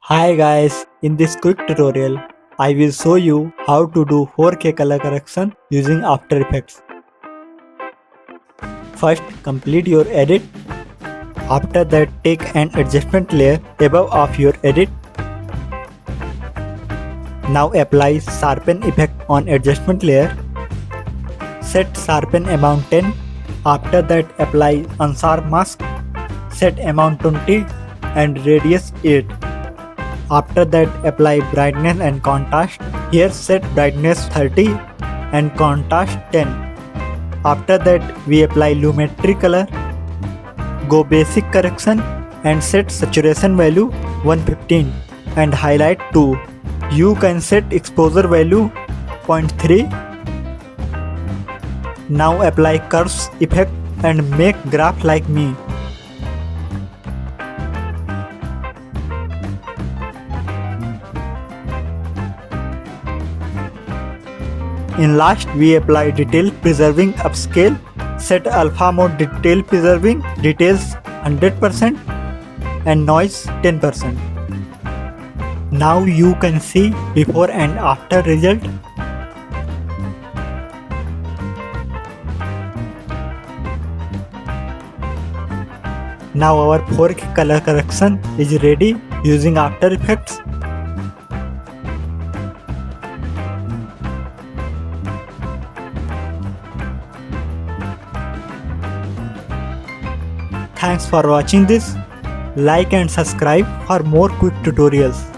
Hi guys, in this quick tutorial, I will show you how to do 4K color correction using After Effects. First, complete your edit. After that, take an adjustment layer above of your edit. Now apply sharpen effect on adjustment layer. Set sharpen amount 10. After that, apply unsharp mask. Set amount 20 and radius 8. After that, apply brightness and contrast. Here set brightness 30 and contrast 10. After that, we apply lumetri color. Go basic correction and set saturation value 115 and highlight 2. You can set exposure value 0.3. Now apply curves effect and make graph like me. In last, we apply detail preserving upscale. Set alpha mode detail preserving details 100% and noise 10%. Now you can see before and after result. Now our 4K color correction is ready using After Effects. Thanks for watching this. Like and subscribe for more quick tutorials.